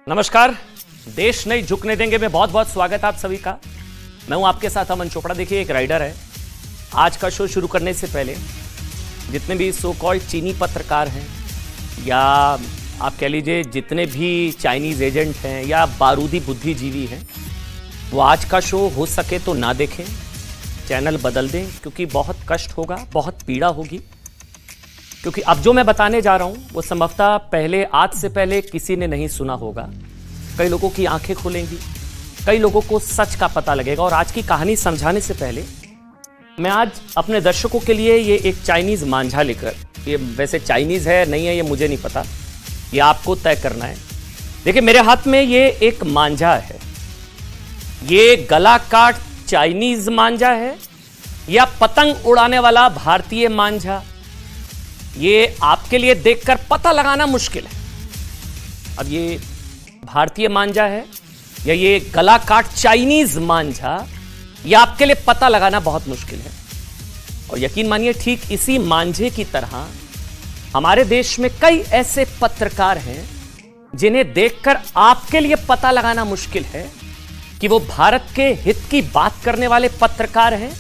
नमस्कार। देश नहीं झुकने देंगे में बहुत बहुत स्वागत है आप सभी का। मैं हूं आपके साथ अमन चोपड़ा। देखिए, एक राइडर है। आज का शो शुरू करने से पहले जितने भी सो कॉल्ड चीनी पत्रकार हैं या आप कह लीजिए जितने भी चाइनीज एजेंट हैं या बारूदी बुद्धिजीवी हैं, वो आज का शो हो सके तो ना देखें, चैनल बदल दें, क्योंकि बहुत कष्ट होगा, बहुत पीड़ा होगी। क्योंकि अब जो मैं बताने जा रहा हूं वो संभवतः पहले, आज से पहले किसी ने नहीं सुना होगा। कई लोगों की आंखें खुलेंगी, कई लोगों को सच का पता लगेगा। और आज की कहानी समझाने से पहले मैं आज अपने दर्शकों के लिए ये एक चाइनीज मांझा लेकर, ये वैसे चाइनीज है नहीं है ये मुझे नहीं पता, ये आपको तय करना है। देखिए, मेरे हाथ में ये एक मांझा है। ये गला काट चाइनीज मांझा है या पतंग उड़ाने वाला भारतीय मांझा, ये आपके लिए देखकर पता लगाना मुश्किल है। अब ये भारतीय मांझा है या ये गला काट चाइनीज मांझा, ये आपके लिए पता लगाना बहुत मुश्किल है। और यकीन मानिए, ठीक इसी मांझे की तरह हमारे देश में कई ऐसे पत्रकार हैं जिन्हें देखकर आपके लिए पता लगाना मुश्किल है कि वो भारत के हित की बात करने वाले पत्रकार हैं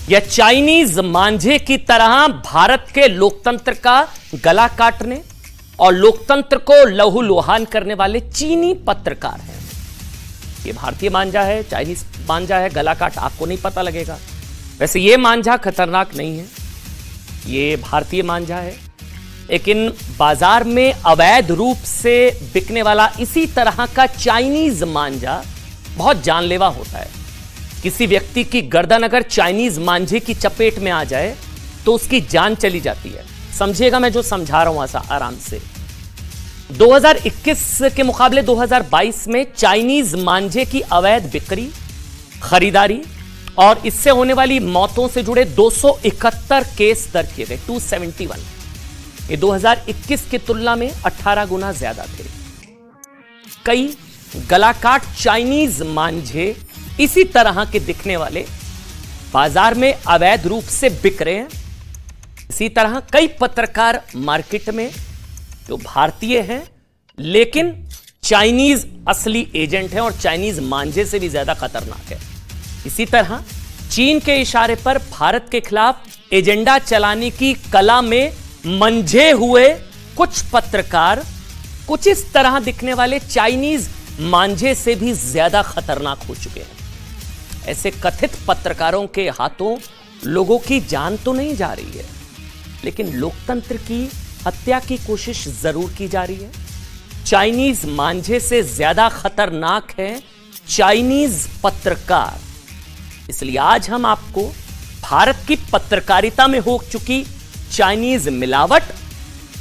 या चाइनीज मांझे की तरह भारत के लोकतंत्र का गला काटने और लोकतंत्र को लहूलुहान करने वाले चीनी पत्रकार हैं। ये भारतीय मांझा है, चाइनीज मांझा है, गला काट आपको नहीं पता लगेगा। वैसे ये मांझा खतरनाक नहीं है, ये भारतीय मांझा है, लेकिन बाजार में अवैध रूप से बिकने वाला इसी तरह का चाइनीज मांझा बहुत जानलेवा होता है। किसी व्यक्ति की गर्दन अगर चाइनीज मांझे की चपेट में आ जाए तो उसकी जान चली जाती है। समझिएगा मैं जो समझा रहा हूं आराम से। 2021 के मुकाबले 2022 में चाइनीज मांझे की अवैध बिक्री, खरीदारी और इससे होने वाली मौतों से जुड़े 271 केस दर्ज किए गए, 271। ये 2021 की तुलना में 18 गुना ज्यादा थे। कई गलाकाट चाइनीज मांझे इसी तरह के दिखने वाले बाजार में अवैध रूप से बिक रहे हैं। इसी तरह कई पत्रकार मार्केट में जो भारतीय हैं लेकिन चाइनीज असली एजेंट हैं और चाइनीज मांझे से भी ज्यादा खतरनाक है। इसी तरह चीन के इशारे पर भारत के खिलाफ एजेंडा चलाने की कला में मंझे हुए कुछ पत्रकार कुछ इस तरह दिखने वाले चाइनीज मांझे से भी ज्यादा खतरनाक हो चुके हैं। ऐसे कथित पत्रकारों के हाथों लोगों की जान तो नहीं जा रही है, लेकिन लोकतंत्र की हत्या की कोशिश जरूर की जा रही है। चाइनीज मांझे से ज्यादा खतरनाक है चाइनीज पत्रकार। इसलिए आज हम आपको भारत की पत्रकारिता में हो चुकी चाइनीज मिलावट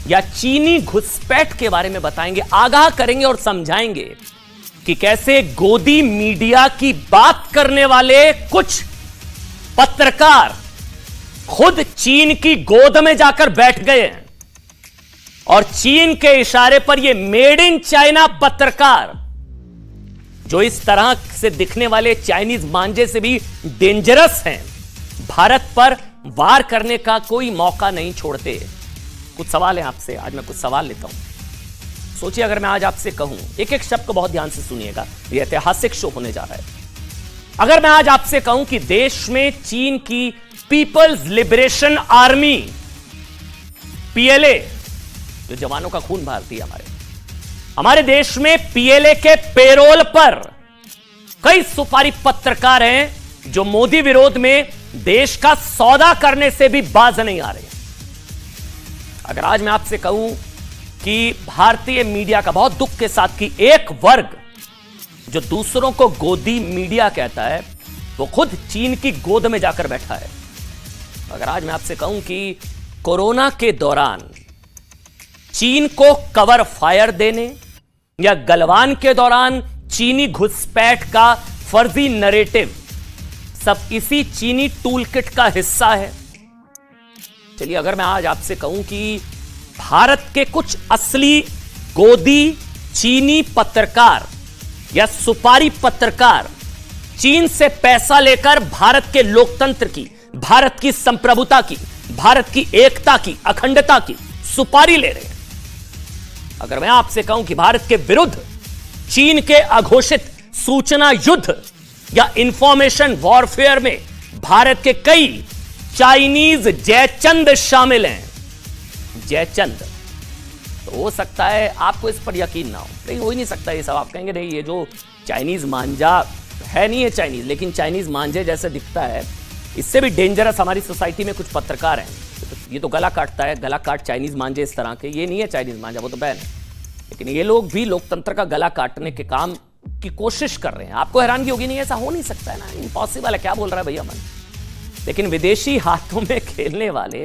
या चीनी घुसपैठ के बारे में बताएंगे, आगाह करेंगे और समझाएंगे कि कैसे गोदी मीडिया की बात करने वाले कुछ पत्रकार खुद चीन की गोद में जाकर बैठ गए हैं और चीन के इशारे पर ये मेड इन चाइना पत्रकार, जो इस तरह से दिखने वाले चाइनीज मांझे से भी डेंजरस हैं, भारत पर वार करने का कोई मौका नहीं छोड़ते। कुछ सवाल है आपसे, आज मैं कुछ सवाल लेता हूं। सोचिए, अगर मैं आज आपसे कहूं, एक एक शब्द को बहुत ध्यान से सुनिएगा, यह ऐतिहासिक शो होने जा रहा है। अगर मैं आज आपसे कहूं कि देश में चीन की पीपल्स लिबरेशन आर्मी पीएलए, जो जवानों का खून बहाती है हमारे देश में, पीएलए के पेरोल पर कई सुपारी पत्रकार हैं जो मोदी विरोध में देश का सौदा करने से भी बाज नहीं आ रहे। अगर आज मैं आपसे कहूं कि भारतीय मीडिया का, बहुत दुख के साथ, कि एक वर्ग जो दूसरों को गोदी मीडिया कहता है वो खुद चीन की गोद में जाकर बैठा है। अगर आज मैं आपसे कहूं कि कोरोना के दौरान चीन को कवर फायर देने या गलवान के दौरान चीनी घुसपैठ का फर्जी नरेटिव सब इसी चीनी टूलकिट का हिस्सा है। चलिए, अगर मैं आज आपसे कहूं कि भारत के कुछ असली गोदी चीनी पत्रकार या सुपारी पत्रकार चीन से पैसा लेकर भारत के लोकतंत्र की, भारत की संप्रभुता की, भारत की एकता की, अखंडता की सुपारी ले रहे हैं। अगर मैं आपसे कहूं कि भारत के विरुद्ध चीन के अघोषित सूचना युद्ध या इंफॉर्मेशन वॉरफेयर में भारत के कई चाइनीज जयचंद शामिल हैं। जयचंद, तो हो सकता है आपको इस पर यकीन ना हो, लेकिन हो ही नहीं सकता ये सब। आप कहेंगे नहीं, ये जो चाइनीज मांझा है नहीं है चाइनीज, लेकिन चाइनीज मांझे जैसे दिखता है। इससे भी डेंजरस हमारी सोसाइटी में कुछ पत्रकार हैं, ये तो गला काटता है, गला काट चाइनीज मांझे इस तरह के। ये नहीं है चाइनीज मांझा, वो तो बैन है, लेकिन ये लोग भी लोकतंत्र का गला काटने के काम की कोशिश कर रहे हैं। आपको हैरानगी होगी, नहीं ऐसा हो नहीं सकता है ना, इम्पॉसिबल है, क्या बोल रहा है भैया मन। लेकिन विदेशी हाथों में खेलने वाले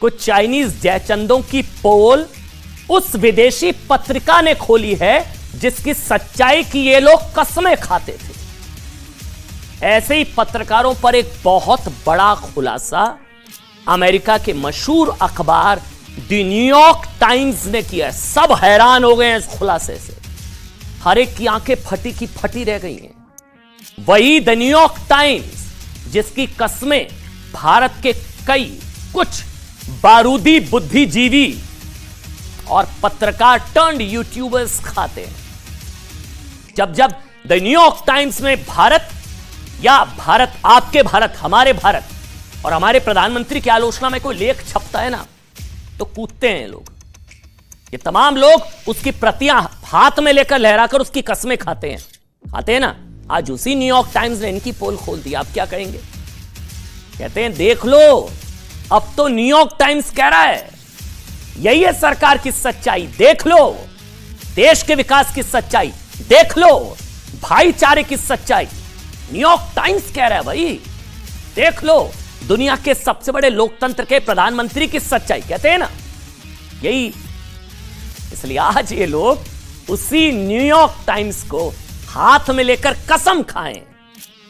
कुछ चाइनीज जयचंदों की पोल उस विदेशी पत्रिका ने खोली है जिसकी सच्चाई की ये लोग कसमें खाते थे। ऐसे ही पत्रकारों पर एक बहुत बड़ा खुलासा अमेरिका के मशहूर अखबार द न्यूयॉर्क टाइम्स ने किया। सब हैरान हो गए हैं इस खुलासे से, हर एक की आंखें फटी की फटी रह गई हैं। वही द न्यूयॉर्क टाइम्स जिसकी कस्में भारत के कई कुछ बारूदी बुद्धिजीवी और पत्रकार टर्न्ड यूट्यूबर्स खाते हैं। जब जब द न्यूयॉर्क टाइम्स में भारत या भारत आपके भारत, हमारे भारत और हमारे प्रधानमंत्री की आलोचना में कोई लेख छपता है ना, तो कूदते हैं लोग। ये तमाम लोग उसकी प्रतियां हाथ में लेकर लहराकर उसकी कस्में खाते हैं ना। आज उसी न्यूयॉर्क टाइम्स ने इनकी पोल खोल दी। आप क्या कहेंगे? कहते हैं देख लो, अब तो न्यूयॉर्क टाइम्स कह रहा है यही है सरकार की सच्चाई, देख लो देश के विकास की सच्चाई, देख लो भाईचारे की सच्चाई। न्यूयॉर्क टाइम्स कह रहा है भाई, देख लो दुनिया के सबसे बड़े लोकतंत्र के प्रधानमंत्री की सच्चाई, कहते हैं ना यही। इसलिए आज ये लोग उसी न्यूयॉर्क टाइम्स को हाथ में लेकर कसम खाएं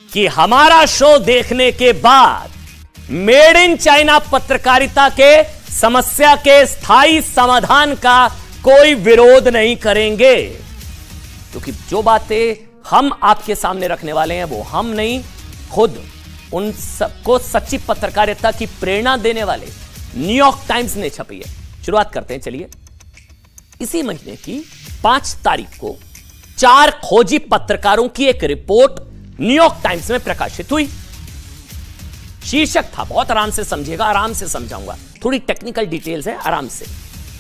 कि हमारा शो देखने के बाद मेड इन चाइना पत्रकारिता के समस्या के स्थायी समाधान का कोई विरोध नहीं करेंगे, क्योंकि जो बातें हम आपके सामने रखने वाले हैं वो हम नहीं, खुद उन सबको सच्ची पत्रकारिता की प्रेरणा देने वाले न्यूयॉर्क टाइम्स ने छपी है। शुरुआत करते हैं, चलिए। इसी महीने की 5 तारीख को 4 खोजी पत्रकारों की एक रिपोर्ट न्यूयॉर्क टाइम्स में प्रकाशित हुई। शीर्षक था, बहुत आराम से समझिएगा, आराम से समझाऊंगा, थोड़ी टेक्निकल डिटेल्स है, आराम से।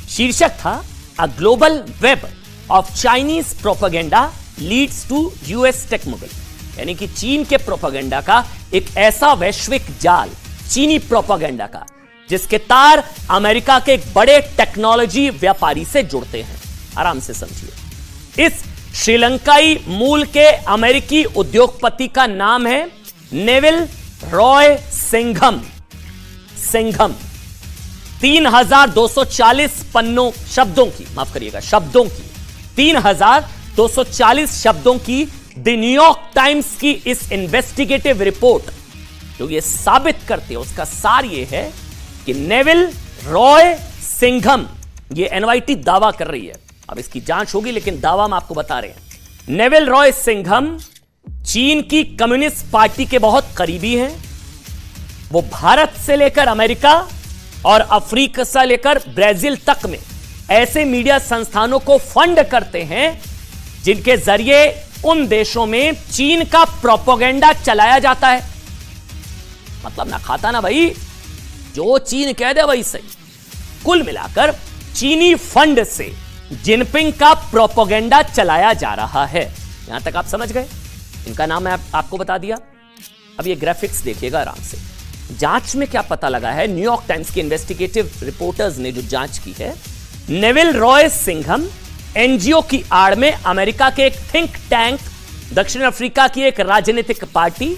शीर्षक था a global web of Chinese propaganda leads to US tech mogul, यानी कि चीन के प्रोपेगेंडा का एक ऐसा वैश्विक जाल, चीनी प्रोपेगेंडा का, जिसके तार अमेरिका के एक बड़े टेक्नोलॉजी व्यापारी से जुड़ते हैं। आराम से समझिए। इस श्रीलंकाई मूल के अमेरिकी उद्योगपति का नाम है नेविल रॉय सिंघम। 3240 पन्नों शब्दों की, माफ करिएगा, शब्दों की 3240 शब्दों की द न्यूयॉर्क टाइम्स की इस इन्वेस्टिगेटिव रिपोर्ट जो ये साबित करती है, उसका सार ये है कि नेविल रॉय सिंघम, ये एनवाईटी दावा कर रही है, अब इसकी जांच होगी लेकिन दावा हम आपको बता रहे हैं। नेविल रॉय सिंघम चीन की कम्युनिस्ट पार्टी के बहुत करीबी हैं। वो भारत से लेकर अमेरिका और अफ्रीका से लेकर ब्राजील तक में ऐसे मीडिया संस्थानों को फंड करते हैं जिनके जरिए उन देशों में चीन का प्रोपेगेंडा चलाया जाता है। मतलब ना खाता ना भाई, जो चीन कह दे वही सही। कुल मिलाकर चीनी फंड से जिनपिंग का प्रोपेगेंडा चलाया जा रहा है। यहां तक आप समझ गए? इनका नाम मैं आपको बता दिया। अब ये ग्राफिक्स देखिएगा आराम से। जांच में क्या पता लगा है, न्यूयॉर्क टाइम्स के इन्वेस्टिगेटिव रिपोर्टर्स ने जो जांच की है, नेविल रॉय सिंघम एनजीओ की आड़ में अमेरिका के एक थिंक टैंक, दक्षिण अफ्रीका की एक राजनीतिक पार्टी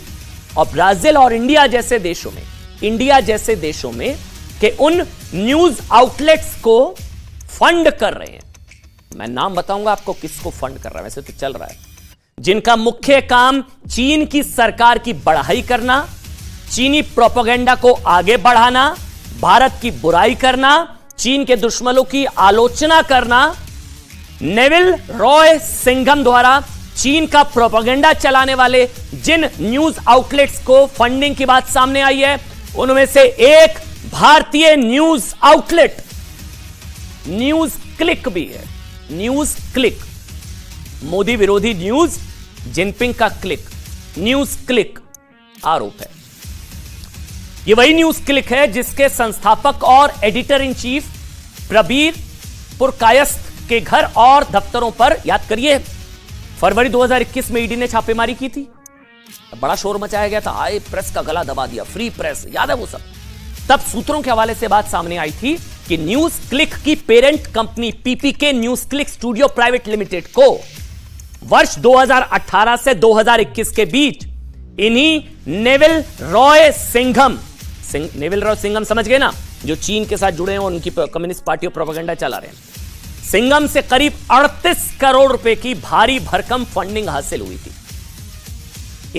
और ब्राजील और इंडिया जैसे देशों में के उन न्यूज आउटलेट्स को फंड कर रहे हैं। मैं नाम बताऊंगा आपको किसको फंड कर रहा है, वैसे तो चल रहा है, जिनका मुख्य काम चीन की सरकार की बढ़ाई करना, चीनी प्रोपेगेंडा को आगे बढ़ाना, भारत की बुराई करना, चीन के दुश्मनों की आलोचना करना। नेविल रॉय सिंघम द्वारा चीन का प्रोपेगेंडा चलाने वाले जिन न्यूज आउटलेट्स को फंडिंग की बात सामने आई है, उनमें से एक भारतीय न्यूज आउटलेट न्यूज क्लिक भी है। न्यूज क्लिक मोदी विरोधी न्यूज, जिनपिंग का क्लिक, न्यूज क्लिक आरोप है। यह वही न्यूज क्लिक है जिसके संस्थापक और editor in chief Prabir Purkayastha के घर और दफ्तरों पर, याद करिए, फरवरी 2021 में ईडी ने छापेमारी की थी। बड़ा शोर मचाया गया था, आए प्रेस का गला दबा दिया, फ्री प्रेस, याद है वो सब। तब सूत्रों के हवाले से बात सामने आई थी कि न्यूज क्लिक की parent company PPK NewsClick studio private limited को वर्ष 2018 से 2021 के बीच इन्हीं Neville Roy Singham, Neville Roy Singham समझ गए ना, जो चीन के साथ जुड़े हैं और उनकी कम्युनिस्ट पार्टी और प्रोपेगेंडा चला रहे हैं, सिंघम से करीब 38 करोड़ रुपए की भारी भरकम फंडिंग हासिल हुई थी।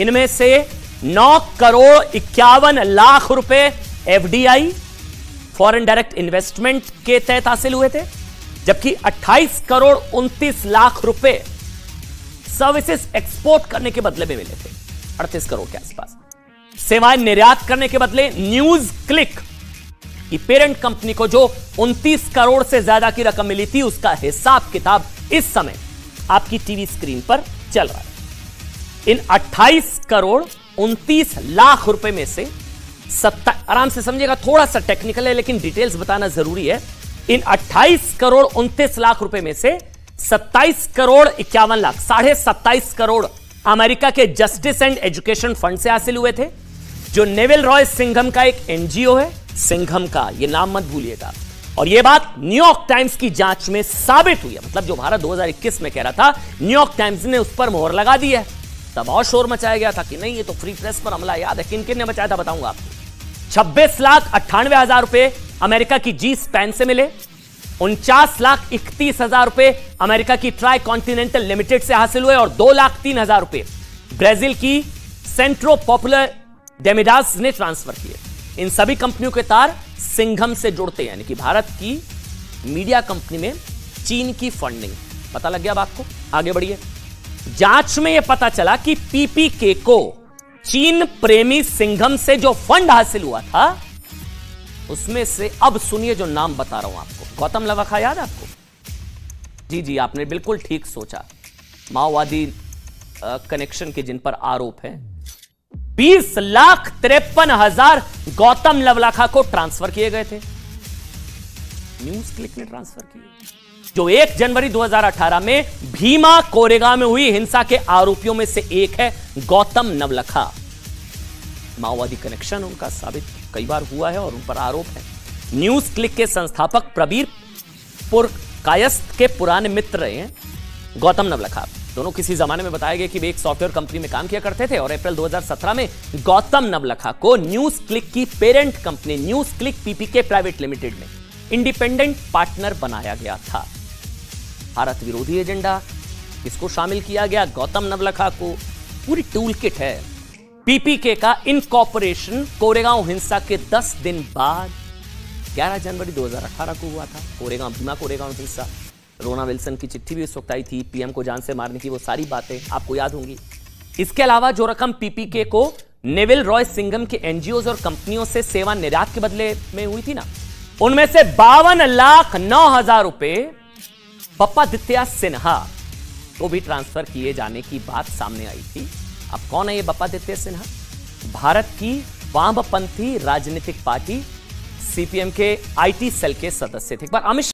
इनमें से 9 करोड़ 51 लाख रुपए एफडीआई, फॉरेन डायरेक्ट इन्वेस्टमेंट के तहत हासिल हुए थे, जबकि 28 करोड़ 29 लाख रुपए सर्विसेज एक्सपोर्ट करने के बदले में मिले थे, 38 करोड़ के आसपास। सेवाएं निर्यात करने के बदले न्यूज क्लिक की पेरेंट कंपनी को जो 29 करोड़ से ज्यादा की रकम मिली थी, उसका हिसाब किताब इस समय आपकी टीवी स्क्रीन पर चल रहा है। इन 28 करोड़ 29 लाख रुपए में से आराम से समझिएगा, थोड़ा सा टेक्निकल है लेकिन डिटेल्स बताना जरूरी है। इन 28 करोड़ 29 लाख रुपए में से 27 करोड़ 51 लाख, 27.5 करोड़ अमेरिका के जस्टिस एंड एजुकेशन फंड से हासिल हुए थे, जो नेविल रॉय सिंघम का एक एनजीओ है, सिंघम का, यह नाम मत भूलिएगा। और यह बात न्यूयॉर्क टाइम्स की जांच में साबित हुई है, मतलब जो भारत 2021 में कह रहा था, न्यूयॉर्क टाइम्स ने उस पर मोहर लगा दी है। तब और शोर मचाया गया था कि नहीं, ये तो फ्री प्रेस पर हमला। याद है किन किन ने मचाया था, बताऊंगा आपको। 26,98,000 रुपए अमेरिका की जी स्पैन से मिले, 49,31,000 रुपए अमेरिका की ट्राई कॉन्टिनेंटल लिमिटेड से हासिल हुए और 2,03,000 रुपए ब्राजील की सेंट्रो पॉपुलर डेमिडास ने ट्रांसफर किए। इन सभी कंपनियों के तार सिंघम से जुड़ते हैं, यानी कि भारत की मीडिया कंपनी में चीन की फंडिंग। पता लग गया अब आपको? आगे बढ़िए। जांच में यह पता चला कि पीपीके को चीन प्रेमी सिंघम से जो फंड हासिल हुआ था, उसमें से अब सुनिए जो नाम बता रहा हूं आपको। गौतम नवलखा याद है आपको? जी, आपने बिल्कुल ठीक सोचा। माओवादी कनेक्शन के जिन पर आरोप है, 20,53,000 गौतम नवलखा को ट्रांसफर किए गए थे। न्यूज क्लिक ने ट्रांसफर किए, जो 1 जनवरी 2018 में भीमा कोरेगांव में हुई हिंसा के आरोपियों में से एक है गौतम नवलखा। माओवादी कनेक्शन उनका साबित कई बार हुआ है और उन पर आरोप है। न्यूज क्लिक के संस्थापक प्रबीर पुरकायस्थ के पुराने मित्र रहे हैं गौतम नवलखा। दोनों किसी जमाने में बताया गया कि वे एक सॉफ्टवेयर कंपनी में काम किया करते थे और अप्रैल 2017 में गौतम नवलखा को न्यूज क्लिक की parent company NewsClick PPK private limited में इंडिपेंडेंट पार्टनर बनाया गया था। भारत विरोधी एजेंडा किसको शामिल किया गया? गौतम नवलखा को। पूरी टूल किट है। पीपीके का इनकॉर्पोरेशन कोरेगांव हिंसा के 10 दिन बाद 11 जनवरी 2018 को हुआ था। कोरेगांव, भीमा कोरेगांव हिंसा, रोना विल्सन की चिट्ठी भी उस वक्त आई थी, पीएम को जान से मारने की, वो सारी बातें आपको याद होंगी। इसके अलावा जो रकम पीपीके को नेविल रॉय सिंघम के एनजीओज और कंपनियों से सेवा निर्यात के बदले में हुई थी ना, उनमें से 52,09,000 रुपए बप्पादित्य सिन्हा को भी ट्रांसफर किए जाने की बात सामने आई थी। अब कौन है ये बप्पादित्य सिन्हा? भारत की वामपंथी राजनीतिक पार्टी सीपीएम के आईटी सेल के सदस्य थे। एक बार अमित